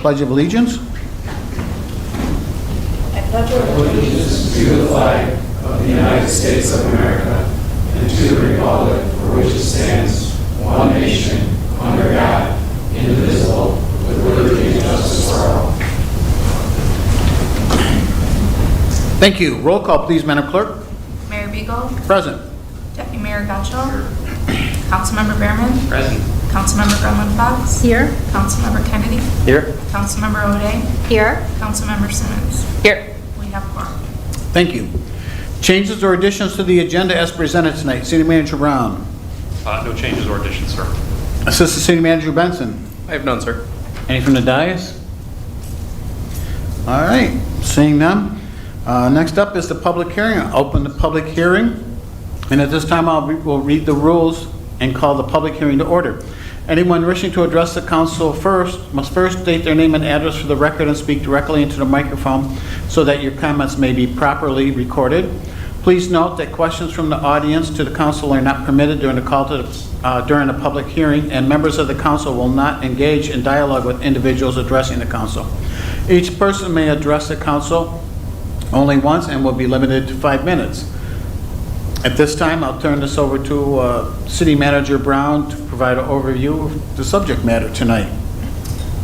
Pledge of Allegiance. I pledge allegiance to the flag of the United States of America and to the republic for which it stands, one nation, under God, indivisible, with liberty and justice for all. Thank you. Roll call, please, Madam Clerk. Mayor Beagle, Present. Deputy Mayor Gotchel, Councilmember Behrman, Present. Councilmember Grumman Fox, Here. Councilmember Kennedy, Here. Councilmember O'Day, Here. Councilmember Simmons. Here. We have quorum. Thank you. Changes or additions to the agenda as presented tonight. City Manager Brown. No changes or additions, sir. Assistant City Manager Benson. I have none, sir. Any from the dais? All right. Seeing none. Next up is the public hearing. I'll open the public hearing. And at this time, we'll read the rules and call the public hearing to order. Anyone wishing to address the council must first state their name and address for the record and speak directly into the microphone so that your comments may be properly recorded. Please note that questions from the audience to the council are not permitted during the public hearing, and members of the council will not engage in dialogue with individuals addressing the council. Each person may address the council only once and will be limited to 5 minutes. At this time, I'll turn this over to City Manager Brown to provide an overview of the subject matter tonight.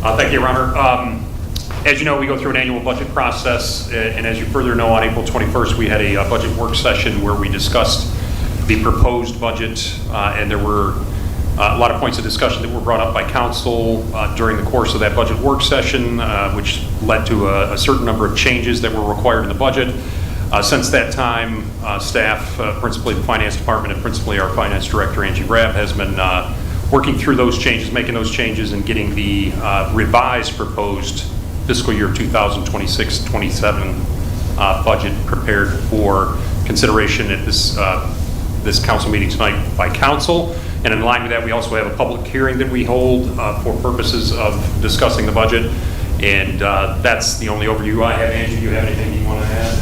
Thank you, Your Honor. As you know, we go through an annual budget process, and as you further know, on April 21st, we had a budget work session where we discussed the proposed budget, and there were a lot of points of discussion that were brought up by council during the course of that budget work session, which led to a certain number of changes that were required in the budget. Since that time, staff, principally the finance department and principally our finance director, Angie Rabb, has been working through those changes, making those changes, and getting the revised proposed fiscal year 2026-27 budget prepared for consideration at this council meeting tonight by council. And in line with that, we also have a public hearing that we hold for purposes of discussing the budget. And that's the only overview I have. Angie, do you have anything you want to add?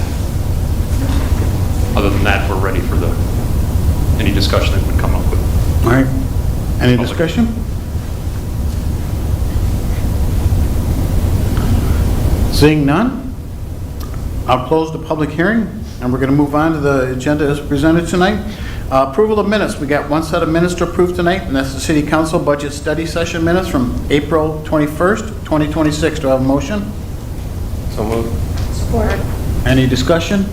Other than that, we're ready for any discussion that would come up with. All right. Any discussion? Seeing none, I'll close the public hearing, and we're going to move on to the agenda as presented tonight. Approval of minutes. We got one set of minutes to approve tonight, and that's the City Council Budget Study Session minutes from April 21st, 2026. Do I have a motion? So moved. Support. Any discussion?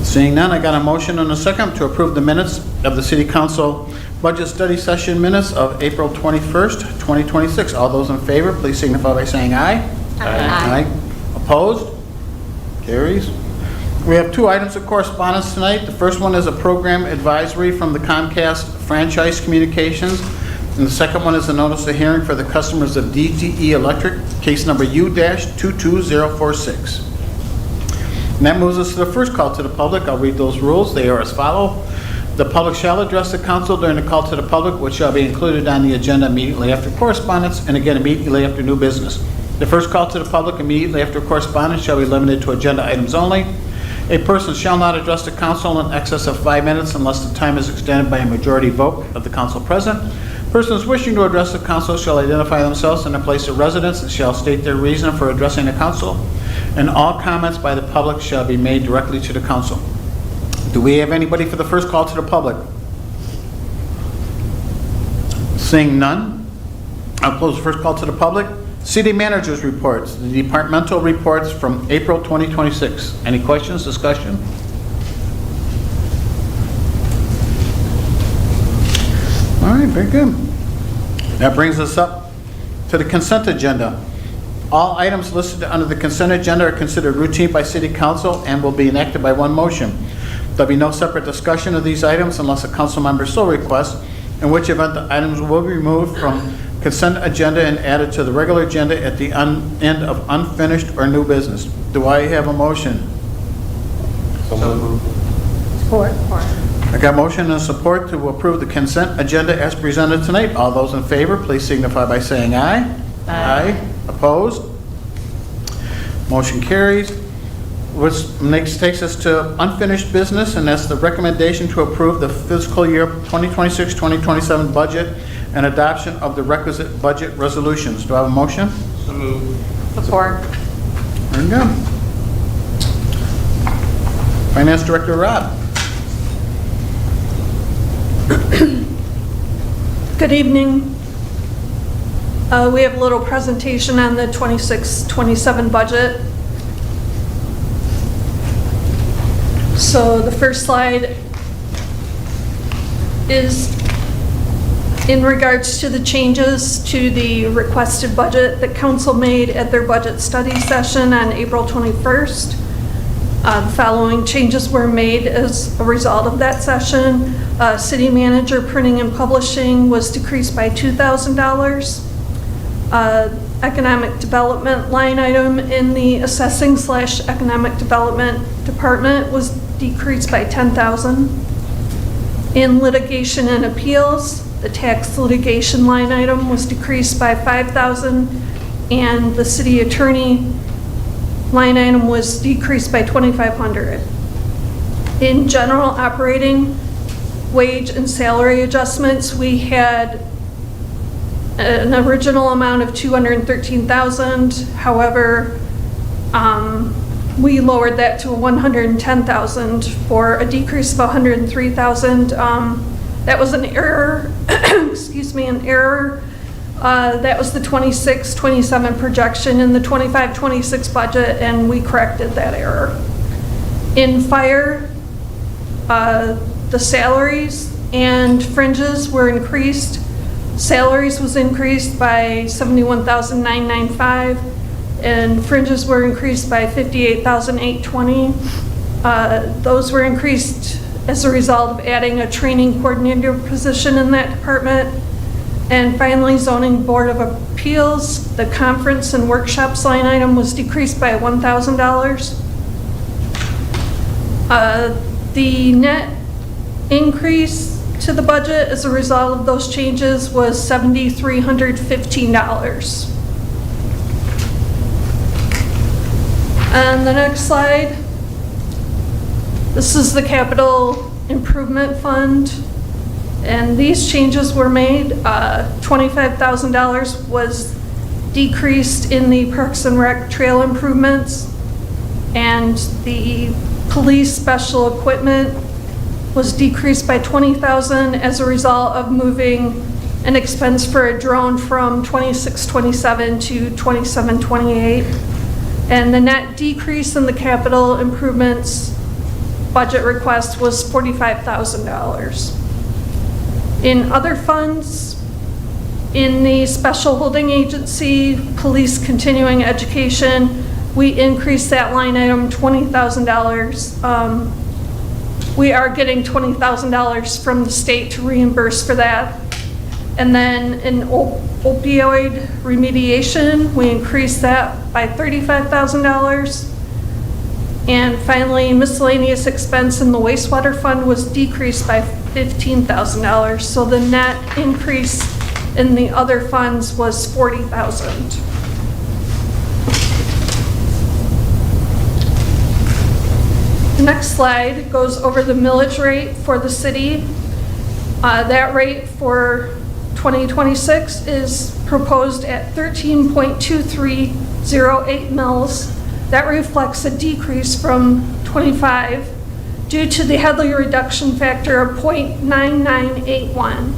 Seeing none, I got a motion and a second to approve the minutes of the City Council Budget Study Session minutes of April 21st, 2026. All those in favor, please signify by saying aye. Aye. Opposed? Carries. We have two items of correspondence tonight. The first one is a program advisory from the Comcast Franchise Communications, and the second one is a notice of hearing for the customers of DTE Electric, case number U-22046. And that moves us to the first call to the public. I'll read those rules. They are as follow. The public shall address the council during the call to the public, which shall be included on the agenda immediately after correspondence and again immediately after new business. The first call to the public immediately after correspondence shall be limited to agenda items only. A person shall not address the council in excess of 5 minutes unless the time is extended by a majority vote of the council present. Persons wishing to address the council shall identify themselves and their place of residence and shall state their reason for addressing the council. And all comments by the public shall be made directly to the council. Do we have anybody for the first call to the public? Seeing none, I'll close the first call to the public. City managers' reports, the departmental reports from April 2026. Any questions, discussion? All right, very good. That brings us up to the consent agenda. All items listed under the consent agenda are considered routine by City Council and will be enacted by one motion. There'll be no separate discussion of these items unless a council member so requests, in which event the items will be removed from consent agenda and added to the regular agenda at the end of unfinished or new business. Do I have a motion? So moved. Support. I got motion and support to approve the consent agenda as presented tonight. All those in favor, please signify by saying aye. Aye. Opposed? Motion carries. Which next takes us to unfinished business, and that's the recommendation to approve the fiscal year 2026-2027 budget and adoption of the requisite budget resolutions. Do I have a motion? So moved. Support. Very good. Finance Director Rob. Good evening. We have a little presentation on the 26-27 budget. So the first slide is in regards to the changes to the requested budget that council made at their budget study session on April 21st. The following changes were made as a result of that session. City manager printing and publishing was decreased by $2,000. Economic development line item in the assessing/economic development department was decreased by $10,000. In litigation and appeals, the tax litigation line item was decreased by $5,000, and the city attorney line item was decreased by $2,500. In general operating wage and salary adjustments, we had an original amount of $213,000. However, we lowered that to $110,000 for a decrease of $103,000. That was an error, excuse me, an error. That was the 26-27 projection in the 25-26 budget, and we corrected that error. In fire, the salaries and fringes were increased. Salaries was increased by $71,995, and fringes were increased by $58,820. Those were increased as a result of adding a training coordinator position in that department. And finally, zoning board of appeals, the conference and workshops line item was decreased by $1,000. The net increase to the budget as a result of those changes was $7,315. And the next slide, this is the capital improvement fund, and these changes were made. $25,000 was decreased in the Parks and Rec trail improvements, and the police special equipment was decreased by $20,000 as a result of moving an expense for a drone from 26-27 to 27-28. And the net decrease in the capital improvements budget request was $45,000. In other funds, in the special holding agency, police continuing education, we increased that line item $20,000. We are getting $20,000 from the state to reimburse for that. And then in opioid remediation, we increased that by $35,000. And finally, miscellaneous expense in the wastewater fund was decreased by $15,000. So the net increase in the other funds was $40,000. The next slide goes over the millage rate for the city. That rate for 2026 is proposed at 13.2308 mils. That reflects a decrease from 25 due to the Headley reduction factor of 0.9981.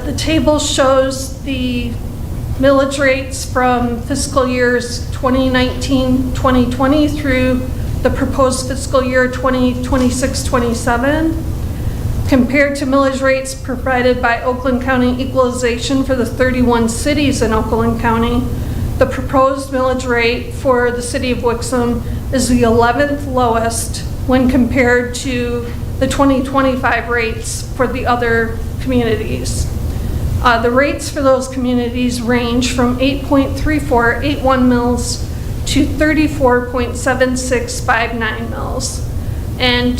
The table shows the millage rates from fiscal years 2019-2020 through the proposed fiscal year 2026-27. Compared to millage rates provided by Oakland County Equalization for the 31 cities in Oakland County, the proposed millage rate for the city of Wixom is the 11th lowest when compared to the 2025 rates for the other communities. The rates for those communities range from 8.3481 mils to 34.7659 mils. And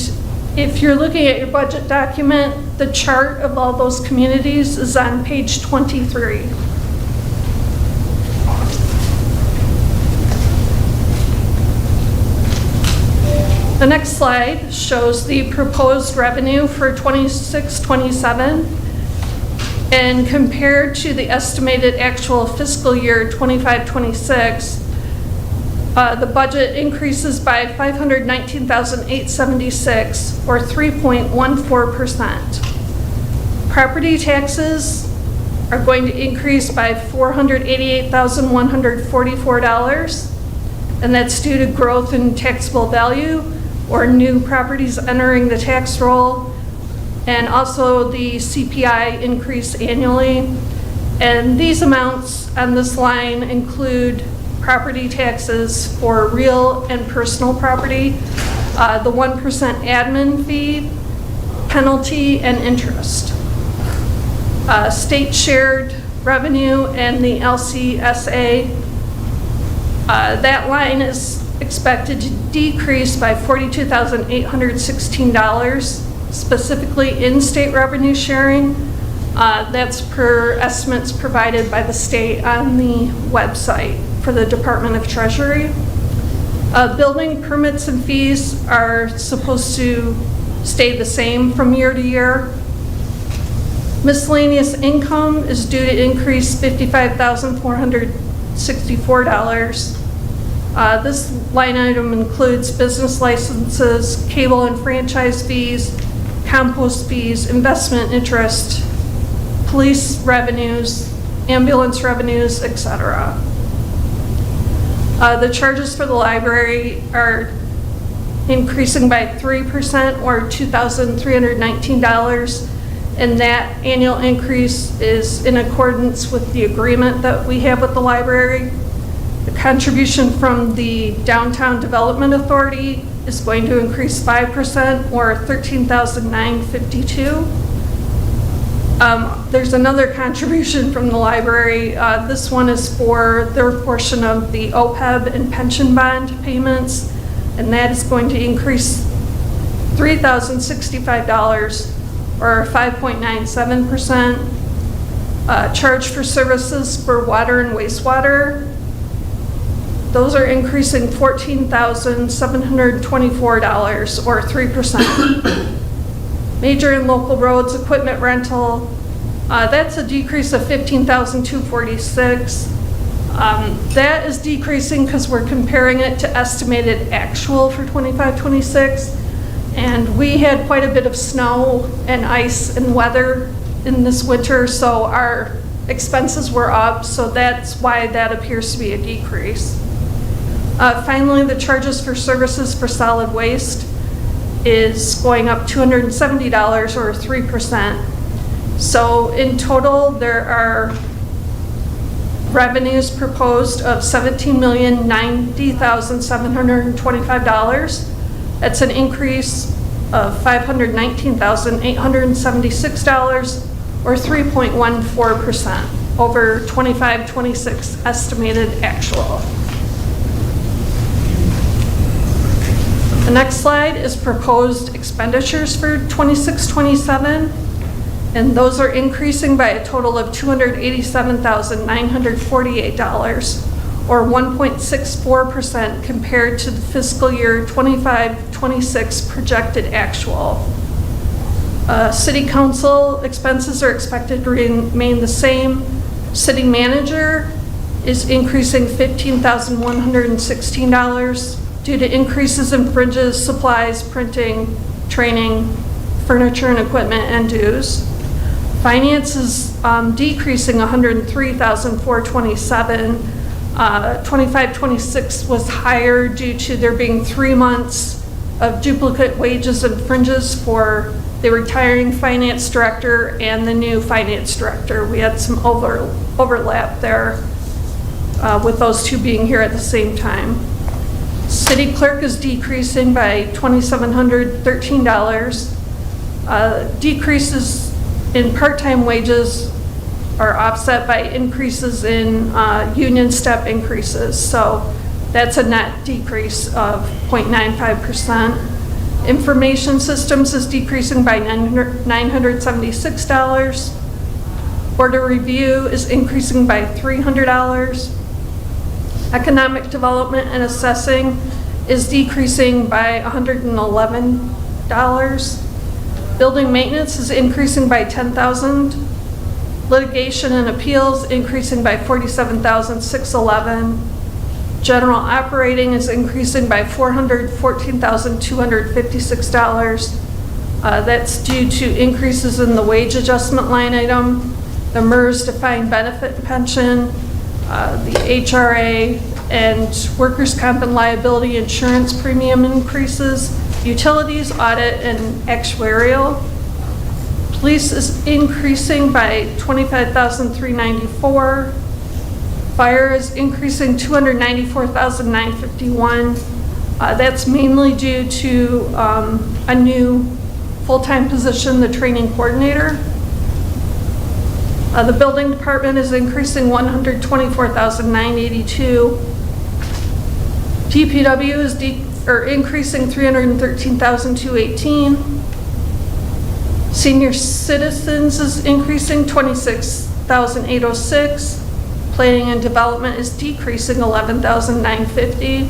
if you're looking at your budget document, the chart of all those communities is on page 23. The next slide shows the proposed revenue for 26-27. And compared to the estimated actual fiscal year 25-26, the budget increases by $519,876, or 3.14%. Property taxes are going to increase by $488,144, and that's due to growth in taxable value or new properties entering the tax roll, and also the CPI increase annually. And these amounts on this line include property taxes for real and personal property, the 1% admin fee, penalty, and interest. State shared revenue and the LCSA, that line is expected to decrease by $42,816, specifically in state revenue sharing. That's per estimates provided by the state on the website for the Department of Treasury. Building permits and fees are supposed to stay the same from year to year. Miscellaneous income is due to increase $55,464. This line item includes business licenses, cable and franchise fees, compost fees, investment interest, police revenues, ambulance revenues, etc. The charges for the library are increasing by 3%, or $2,319, and that annual increase is in accordance with the agreement that we have with the library. The contribution from the Downtown Development Authority is going to increase 5%, or $13,952. There's another contribution from the library. This one is for their portion of the OPEB and pension bond payments, and that is going to increase $3,065, or 5.97%. Charge for services for water and wastewater, those are increasing $14,724, or 3%. Major and local roads equipment rental, that's a decrease of $15,246. That is decreasing because we're comparing it to estimated actual for 25-26, and we had quite a bit of snow and ice and weather in this winter, so our expenses were up, so that's why that appears to be a decrease. Finally, the charges for services for solid waste is going up $270, or 3%. So in total, there are revenues proposed of $17,090,725. That's an increase of $519,876, or 3.14% over 25-26 estimated actual. The next slide is proposed expenditures for 26-27, and those are increasing by a total of $287,948, or 1.64% compared to the fiscal year 25-26 projected actual. City council expenses are expected to remain the same. City manager is increasing $15,116 due to increases in fringes, supplies, printing, training, furniture and equipment, and dues. Finance is decreasing $103,427. 25-26 was higher due to there being 3 months of duplicate wages and fringes for the retiring finance director and the new finance director. We had some overlap there with those two being here at the same time. City clerk is decreasing by $2,713. Decreases in part-time wages are offset by increases in union step increases. So that's a net decrease of 0.95%. Information systems is decreasing by $976. Order review is increasing by $300. Economic development and assessing is decreasing by $111. Building maintenance is increasing by $10,000. Litigation and appeals increasing by $47,611. General operating is increasing by $414,256. That's due to increases in the wage adjustment line item, the MERS defined benefit pension, the HRA, and workers' comp and liability insurance premium increases, utilities, audit, and actuarial. Police is increasing by $25,394. Fire is increasing $294,951. That's mainly due to a new full-time position, the training coordinator. The building department is increasing $124,982. DPW is increasing $313,218. Senior citizens is increasing $26,806. Planning and development is decreasing $11,950.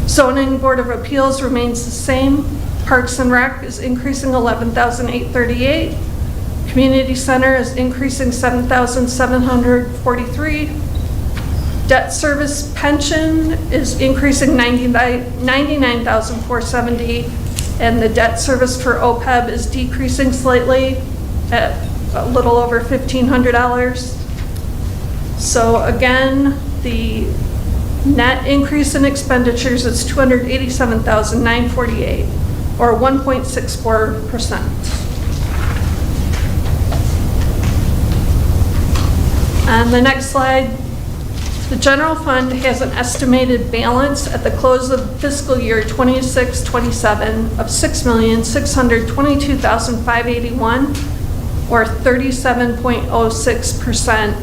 Zoning Board of Appeals remains the same. Parks and Rec is increasing $11,838. Community Center is increasing $7,743. Debt service pension is increasing $99,470. And the debt service for OPEB is decreasing slightly at a little over $1,500. So again, the net increase in expenditures is $287,948, or 1.64%. On the next slide, the general fund has an estimated balance at the close of fiscal year 26-27 of $6,622,581, or 37.06%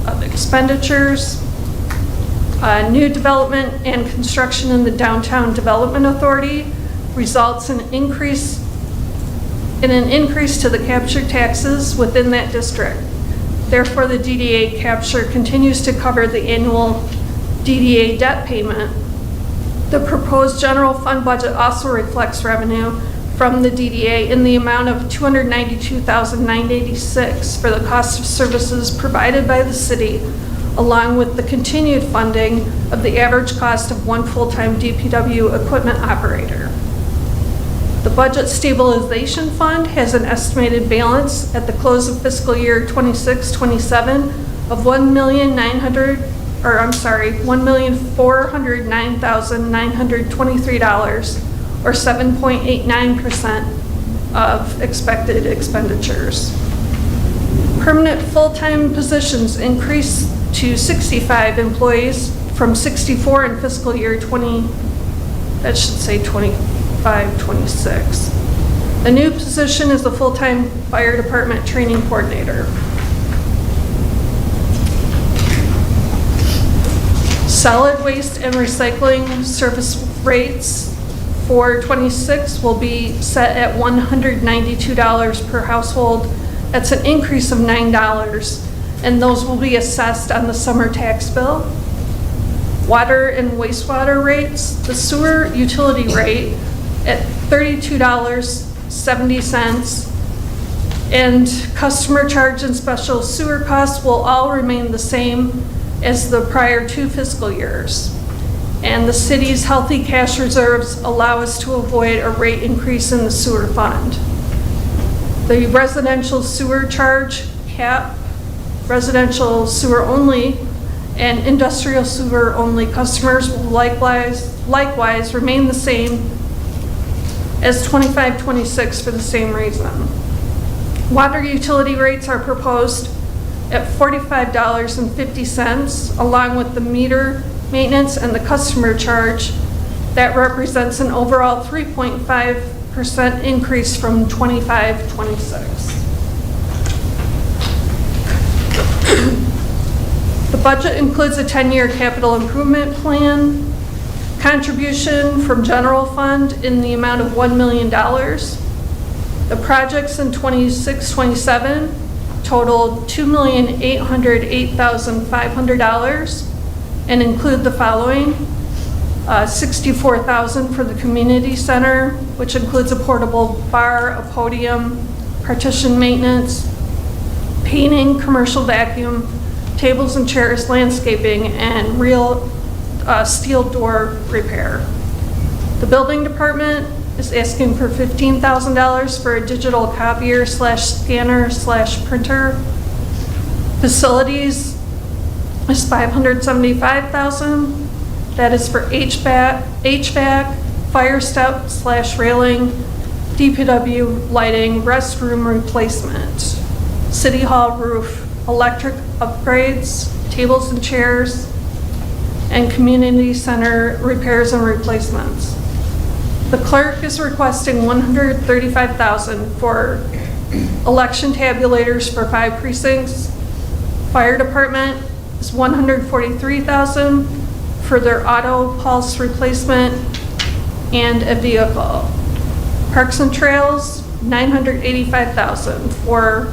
of expenditures. New development and construction in the Downtown Development Authority results in an increase to the capture taxes within that district. Therefore, the DDA capture continues to cover the annual DDA debt payment. The proposed general fund budget also reflects revenue from the DDA in the amount of $292,986 for the cost of services provided by the city, along with the continued funding of the average cost of one full-time DPW equipment operator. The Budget Stabilization Fund has an estimated balance at the close of fiscal year 26-27 of $1,409,923, or 7.89% of expected expenditures. Permanent full-time positions increased to 65 employees from 64 in fiscal year 25-26. The new position is the full-time fire department training coordinator. Solid waste and recycling service rates for 26 will be set at $192 per household. That's an increase of $9, and those will be assessed on the summer tax bill. Water and wastewater rates, the sewer utility rate at $32.70, and customer charge and special sewer costs will all remain the same as the prior 2 fiscal years. And the city's healthy cash reserves allow us to avoid a rate increase in the sewer fund. The residential sewer charge cap, residential sewer only, and industrial sewer only customers will likewise remain the same as 25-26 for the same reason. Water utility rates are proposed at $45.50, along with the meter maintenance and the customer charge. That represents an overall 3.5% increase from 25-26. The budget includes a 10-year capital improvement plan, contribution from general fund in the amount of $1 million. The projects in 26-27 totaled $2,808,500 and include the following: $64,000 for the community center, which includes a portable bar, a podium, partition maintenance, painting, commercial vacuum, tables and chairs, landscaping, and real steel door repair. The building department is asking for $15,000 for a digital copier slash scanner slash printer. Facilities is $575,000. That is for HVAC, fire step slash railing, DPW lighting, restroom replacement, city hall roof, electric upgrades, tables and chairs, and community center repairs and replacements. The clerk is requesting $135,000 for election tabulators for 5 precincts. Fire department is $143,000 for their auto pulse replacement and a vehicle. Parks and Trails, $985,000 for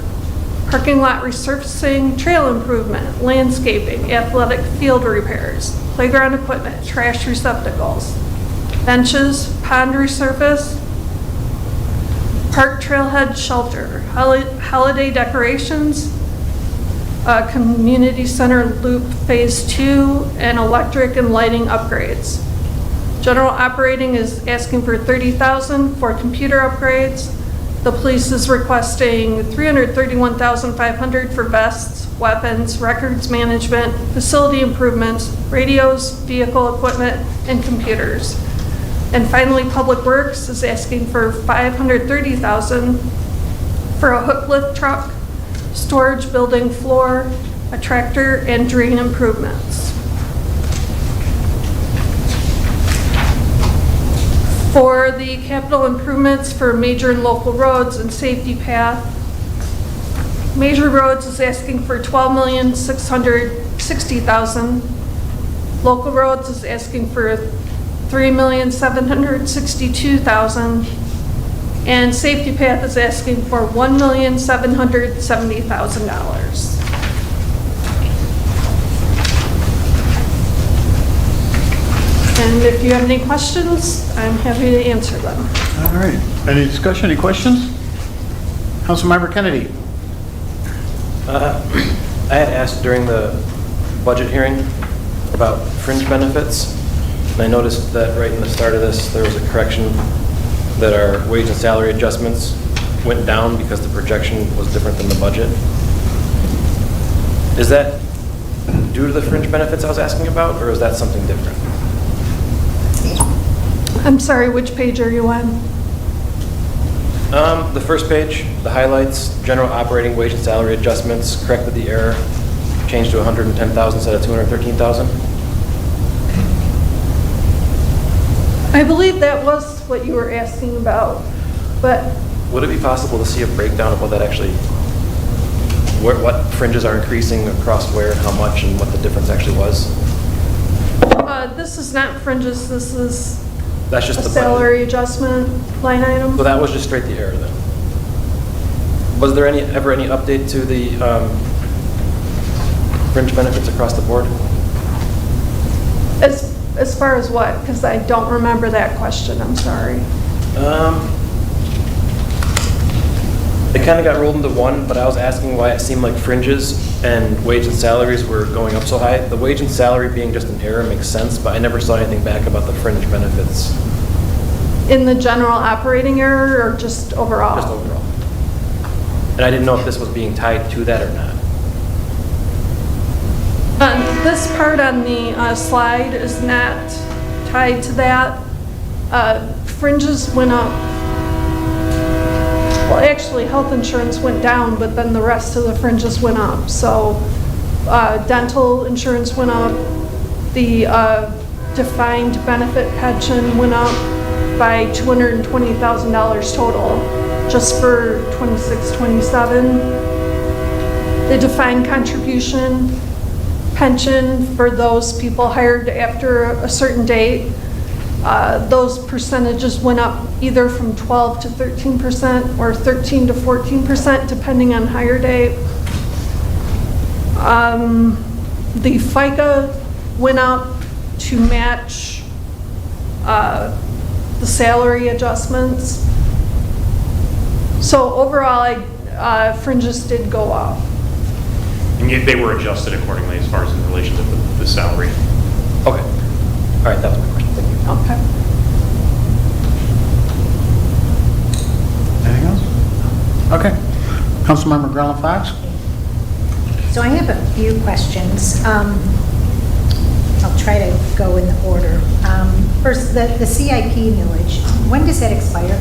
parking lot resurfacing, trail improvement, landscaping, athletic field repairs, playground equipment, trash receptacles, benches, pond resurface, park trailhead shelter, holiday decorations, community center loop phase 2, and electric and lighting upgrades. General operating is asking for $30,000 for computer upgrades. The police is requesting $331,500 for vests, weapons, records management, facility improvements, radios, vehicle equipment, and computers. And finally, Public Works is asking for $530,000 for a hook lift truck, storage building floor, a tractor, and drain improvements. For the capital improvements for major and local roads and safety path, Major Roads is asking for $12,660,000. Local Roads is asking for $3,762,000. And Safety Path is asking for $1,770,000. And if you have any questions, I'm happy to answer them. All right. Any discussion, any questions? Councilmember Kennedy? I had asked during the budget hearing about fringe benefits, and I noticed that right in the start of this, there was a correction that our wage and salary adjustments went down because the projection was different than the budget. Is that due to the fringe benefits I was asking about, or is that something different? I'm sorry, which page are you on? The first page, the highlights, general operating wage and salary adjustments, corrected the error, changed to 110,000 instead of 213,000. I believe that was what you were asking about, but Would it be possible to see a breakdown of what that actually, what fringes are increasing across where, how much, and what the difference actually was? this is not fringes, this is That's just a the budget. salary adjustment line item. So that was just straight the error then? Was there ever any update to the fringe benefits across the board? As far as what? Because I don't remember that question, I'm sorry. It kind of got rolled into one, but I was asking why it seemed like fringes and wage and salaries were going up so high. The wage and salary being just an error makes sense, but I never saw anything back about the fringe benefits. In the general operating error or just overall? Just overall. And I didn't know if this was being tied to that or not. This part on the slide is not tied to that. Fringes went up. Well, actually, health insurance went down, but then the rest of the fringes went up. So dental insurance went up. The defined benefit pension went up by $220,000 total, just for 26-27. The defined contribution pension for those people hired after a certain date, those percentages went up either from 12 to 13% or 13 to 14%, depending on hire date. The FICA went up to match the salary adjustments. So overall, fringes did go up. They were adjusted accordingly as far as in relation to the salary. Okay. All right, that was my question. Thank you. Okay. Anything else? Okay. Councilmember Garland Fox? So I have a few questions. I'll try to go in the order. First, the CIP millage, when does that expire?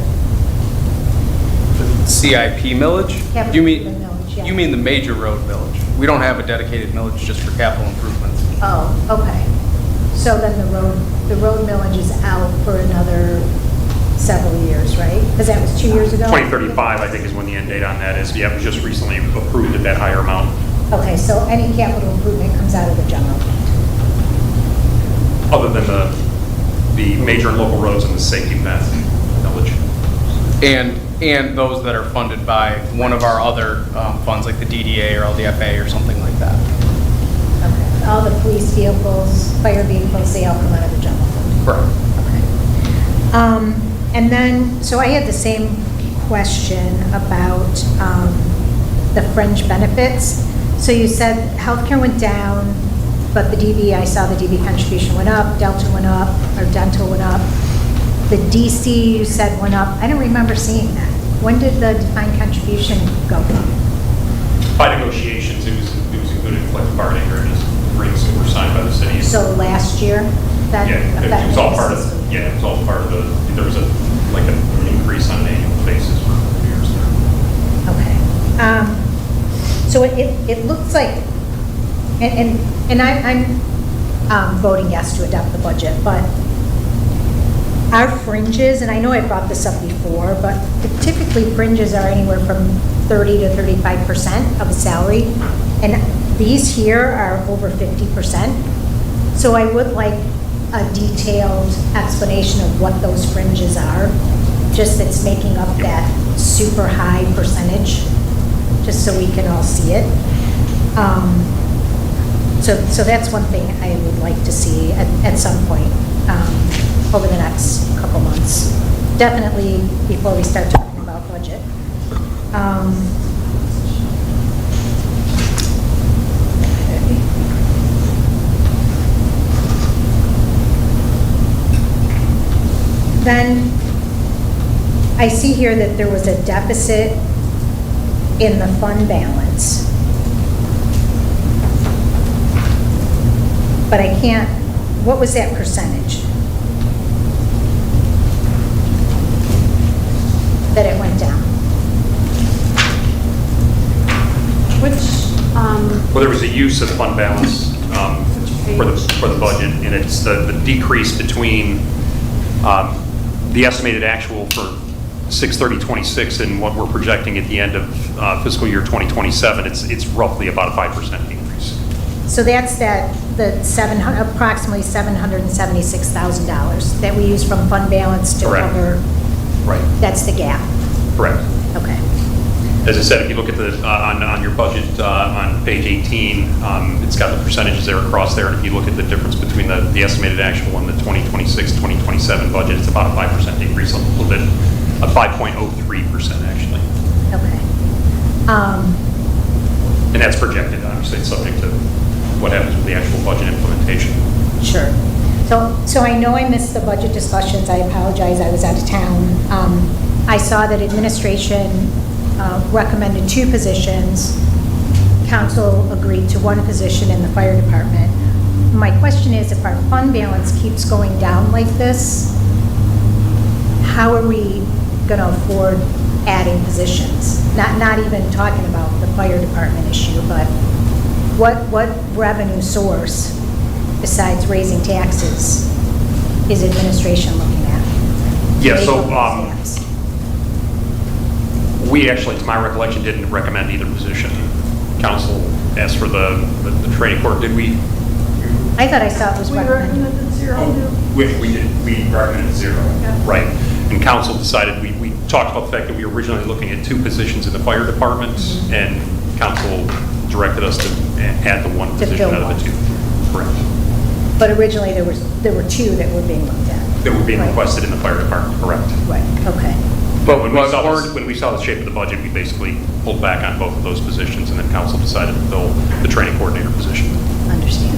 CIP millage? Capital You mean, improvement millage, yeah. you mean the major road millage? We don't have a dedicated millage just for capital improvements. Oh, okay. So then the road millage is out for another several years, right? Because that was 2 years ago? 2035, I think, is when the end date on that is. Yeah, it was just recently approved at that higher amount. Okay, so any capital improvement comes out of the general fund? Other than the major and local roads and the safety path village. And those that are funded by one of our other funds, like the DDA or LDFA or something like that. Okay. All the police vehicles, fire vehicles, they all come out of the general fund? Correct. Okay. And then, so I had the same question about the fringe benefits. So you said healthcare went down, but the DB, I saw the DB contribution went up, Delta went up, or dental went up. The DC you said went up. I don't remember seeing that. When did the defined contribution go up? By negotiations, it was included in collective bargaining agreements that were signed by the city. So last year? That Yeah, it was all part of, yeah, it was all part of there was an increase on an annual basis for a couple of years there. Okay. So it looks like, and I'm voting yes to adopt the budget, but our fringes, and I know I brought this up before, but typically fringes are anywhere from 30 to 35% of a salary, and these here are over 50%. So I would like a detailed explanation of what those fringes are, just that's making up that super high percentage, just so we can all see it. So that's one thing I would like to see at some point over the next couple months. Definitely before we start talking about budget. Then I see here that there was a deficit in the fund balance. But I can't, what was that percentage? That it went down? Well, there was a use of fund balance for the budget, and it's the decrease between the estimated actual for 6/30/26 and what we're projecting at the end of fiscal year 2027. It's roughly about a 5% decrease. So that's the approximately $776,000 that we use from fund balance to Correct. cover. Right. That's the gap. Correct. Okay. As I said, if you look at on your budget on page 18, it's got the percentages there across there, and if you look at the difference between the estimated actual and the 2026-2027 budget, it's about a 5% decrease, a little bit, a 5.03% actually. Okay. And that's projected, obviously, it's subject to what happens with the actual budget implementation. Sure. So I know I missed the budget discussions. I apologize. I was out of town. I saw that administration recommended 2 positions. Council agreed to 1 position in the fire department. My question is, if our fund balance keeps going down like this, how are we going to afford adding positions? Not even talking about the fire department issue, but what revenue source besides raising taxes is administration looking at? Yeah, so Raising tax. we actually, to my recollection, didn't recommend either position. Council asked for the training court, did we? I thought I saw it was We recommended. recommended 0. We did, we recommended 0. Yeah. Right. And council decided, we talked about the fact that we were originally looking at 2 positions in the fire department, and council directed us to add the 1 To position fill out of the 2. Correct. But originally, there were 2 that were being looked at. That were being Right. requested in the fire department, correct. Right, okay. But When we saw the shape of the budget, we basically pulled back on both of those positions, and then council decided to fill the training coordinator position. Understand.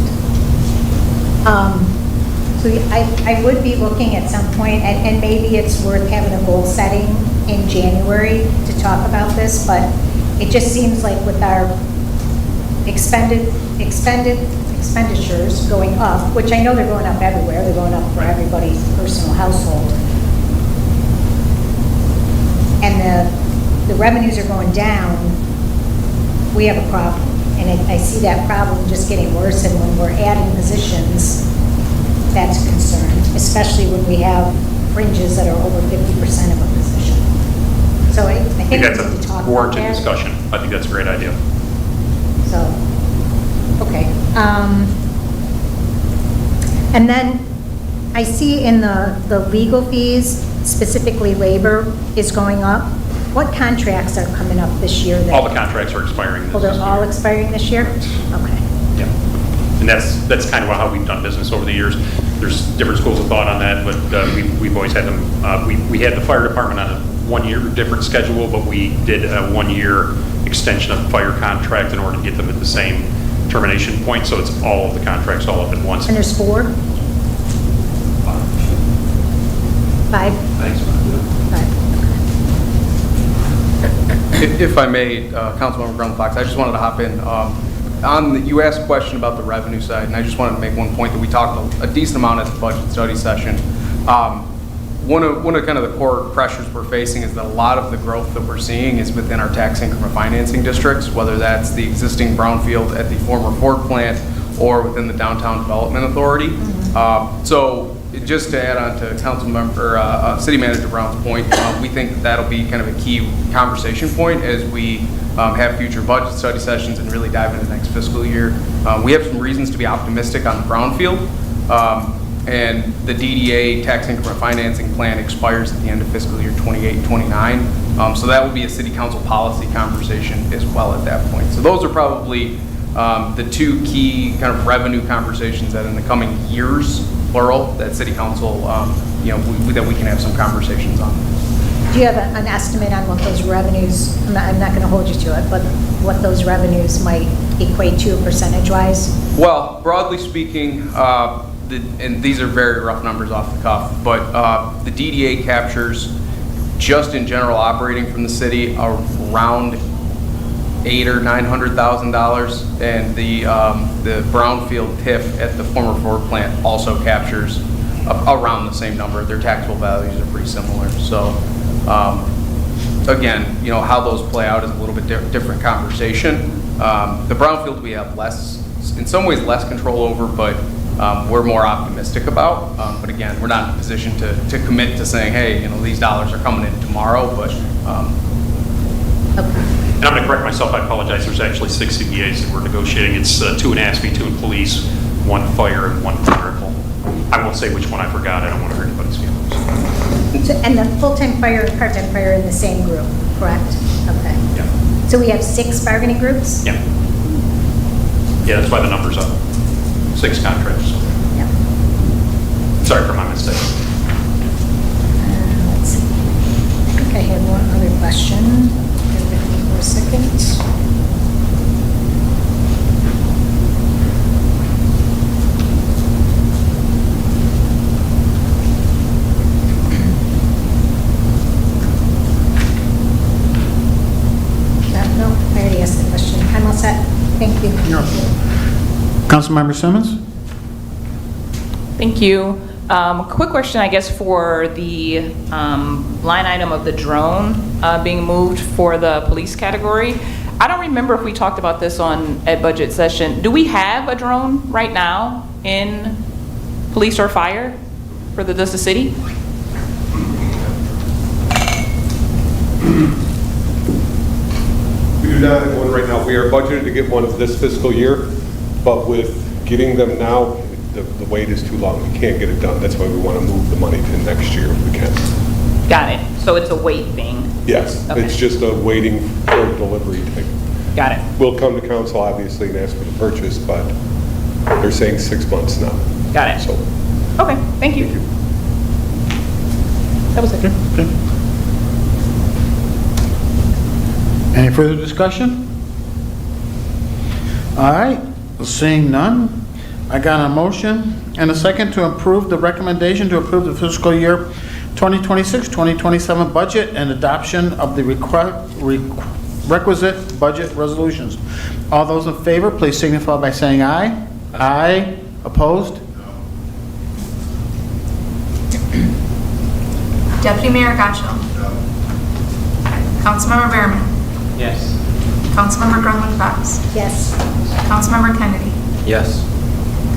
So I would be looking at some point, and maybe it's worth having a goal setting in January to talk about this, but it just seems like with our expenditures going up, which I know they're going up everywhere, they're going up for everybody's personal household, and the revenues are going down, we have a problem. And I see that problem just getting worse, and when we're adding positions, that's a concern, especially when we have fringes that are over 50% of a position. So I think we that's need to talk a about warranted that. discussion. I think that's a great idea. So, okay. And then I see in the legal fees, specifically labor, is going up. What contracts are coming up this year? All the contracts are expiring this Oh, they're all year. expiring this year? Okay. Yeah. And that's kind of how we've done business over the years. There's different schools of thought on that, but we've always had them. We had the fire department on a 1 year different schedule, but we did a 1 year extension of the fire contract in order to get them at the same termination point. So it's all of the contracts all up at once. And there's 4? 5? Thanks. 5. If I may, Councilmember Brown Fox, I just wanted to hop in. You asked a question about the revenue side, and I just wanted to make one point that we talked a decent amount at the budget study session. One of kind of the core pressures we're facing is that a lot of the growth that we're seeing is within our tax increment financing districts, whether that's the existing brownfield at the former Ford plant or within the Downtown Development Authority. So just to add on to City Manager Brown's point, we think that that'll be kind of a key conversation point as we have future budget study sessions and really dive into next fiscal year. We have some reasons to be optimistic on the brownfield. And the DDA tax increment financing plan expires at the end of fiscal year 28-29. So that will be a city council policy conversation as well at that point. So those are probably the 2 key kind of revenue conversations that in the coming years, plural, that city council, that we can have some conversations on. Do you have an estimate on what those revenues, I'm not going to hold you to it, but what those revenues might equate to percentage-wise? Well, broadly speaking, and these are very rough numbers off the cuff, but the DDA captures, just in general operating from the city, around $800,000 or $900,000, and the brownfield TIF at the former Ford plant also captures around the same number. Their taxable values are pretty similar. So again, how those play out is a little bit different conversation. The brownfield we have in some ways less control over, but we're more optimistic about. But again, we're not in a position to commit to saying, hey, these dollars are coming in tomorrow, but. And I'm going to correct myself. I apologize. There's actually 6 CBAs that we're negotiating. It's 2 in ASB, 2 in police, 1 fire, and 1 clerical. I won't say which one I forgot. I don't want to hurt anybody's feelings. And the full-time fire and part-time fire are in the same group, correct? Okay. Yeah. So we have 6 bargaining groups? Yeah. Yeah, that's why the number's up. 6 contracts. Yeah. Sorry for my mistake. Let's see. I think I had one other question. Bear with me for a second. No, I already asked the question. I'm all set. Thank you. Councilmember Simmons? Thank you. Quick question, I guess, for the line item of the drone being moved for the police category. I don't remember if we talked about this at budget session. Do we have a drone right now in police or fire for the city? We do not have one right now. We are budgeted to get one this fiscal year, but with getting them now, the wait is too long. We can't get it done. That's why we want to move the money to next year if we can. Got it. So it's a wait thing. Yes, Okay. it's just a waiting for delivery thing. Got it. We'll come to council, obviously, and ask for the purchase, but they're saying 6 months now. Got it. So, Okay, thank you. That was it. Okay. Any further discussion? All right, seeing none, I got a motion and a second to approve the recommendation to approve the fiscal year 2026-2027 budget and adoption of the requisite budget resolutions. All those in favor, please signify by saying aye. Aye. Opposed? Deputy Mayor Gotchall. Councilmember Behrman. Yes. Councilmember Grumman Fox. Yes. Councilmember Kennedy. Yes.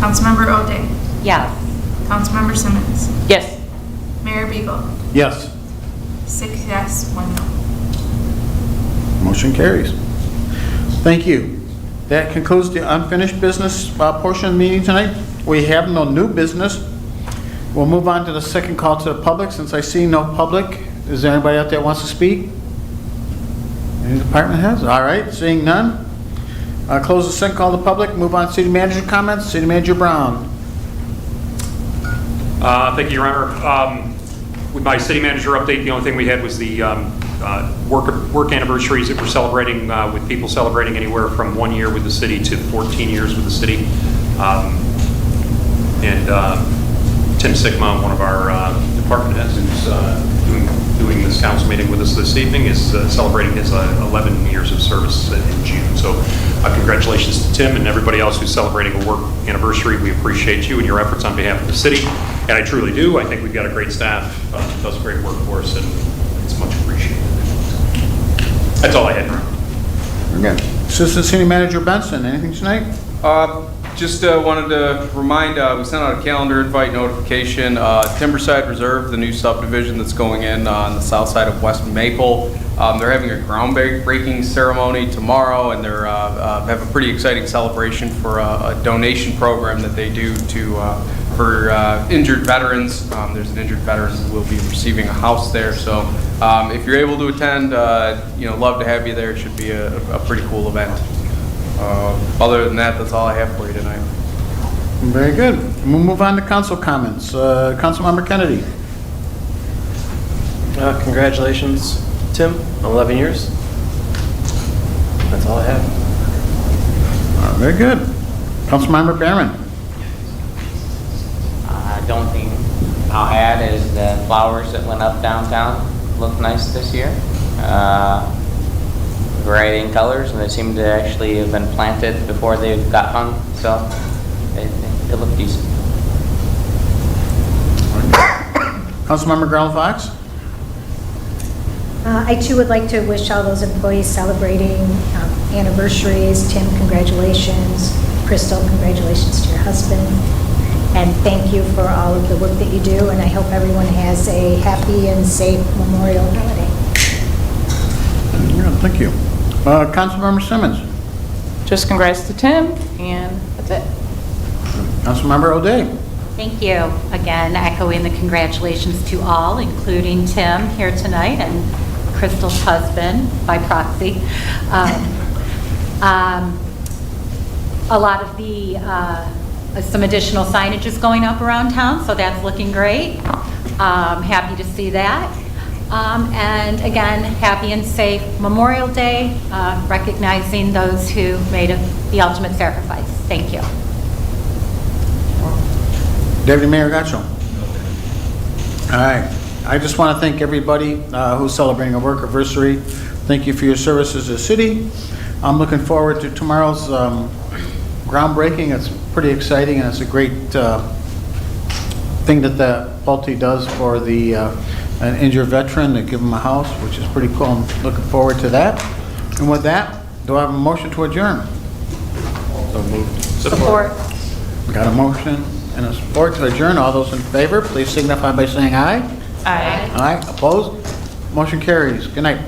Councilmember O'Day. Yes. Councilmember Simmons. Yes. Mayor Beagle. Yes. 6 yes, 1 no. Motion carries. Thank you. That concludes the unfinished business portion of the meeting tonight. We have no new business. We'll move on to the second call to the public. Since I see no public, is there anybody out there who wants to speak? Any department heads? All right, seeing none. Close the second call to the public. Move on to city manager comments. City Manager Brown. Thank you, Your Honor. With my city manager update, the only thing we had was the work anniversaries that we're celebrating, with people celebrating anywhere from 1 year with the city to 14 years with the city. Tim Sigma, one of our department heads who's doing this council meeting with us this evening, is celebrating his 11 years of service in June. So congratulations to Tim and everybody else who's celebrating a work anniversary. We appreciate you and your efforts on behalf of the city. And I truly do. I think we've got a great staff that does great work for us, and it's much appreciated. That's all I had, Your Honor. Very good. Assistant City Manager Benson, anything tonight? Just wanted to remind, we sent out a calendar invite notification. Timberside Reserve, the new subdivision that's going in on the south side of West Maple. They're having a groundbreaking ceremony tomorrow, and they're have a pretty exciting celebration for a donation program that they do for injured veterans. There's an injured veteran who will be receiving a house there. So if you're able to attend, love to have you there. It should be a pretty cool event. Other than that, that's all I have for you tonight. Very good. We'll move on to council comments. Councilmember Kennedy. Congratulations, Tim, on 11 years. That's all I have. Very good. Councilmember Behrman. The only thing I'll add is the flowers that went up downtown look nice this year. Variety in colors, and they seem to actually have been planted before they got hung, so they look decent. Councilmember Garland Fox. I too would like to wish all those employees celebrating anniversaries. Tim, congratulations. Crystal, congratulations to your husband. And thank you for all of the work that you do, and I hope everyone has a happy and safe Memorial holiday. Yeah, thank you. Councilmember Simmons. Just congrats to Tim, and that's it. Councilmember O'Day. Thank you. Again, echoing the congratulations to all, including Tim here tonight and Crystal's husband by proxy. A lot of the, some additional signage is going up around town, so that's looking great. Happy to see that. And again, happy and safe Memorial Day, recognizing those who made the ultimate sacrifice. Thank you. Deputy Mayor Gotchall. All right. I just want to thank everybody who's celebrating a work anniversary. Thank you for your service as a city. I'm looking forward to tomorrow's groundbreaking. It's pretty exciting, and it's a great thing that the Pulte does for the an injured veteran, to give him a house, which is pretty cool. I'm looking forward to that. And with that, do I have a motion to adjourn? So moved. Support. Got a motion and a support to adjourn. All those in favor, please signify by saying aye. Aye. Aye. Opposed? Motion carries. Good night.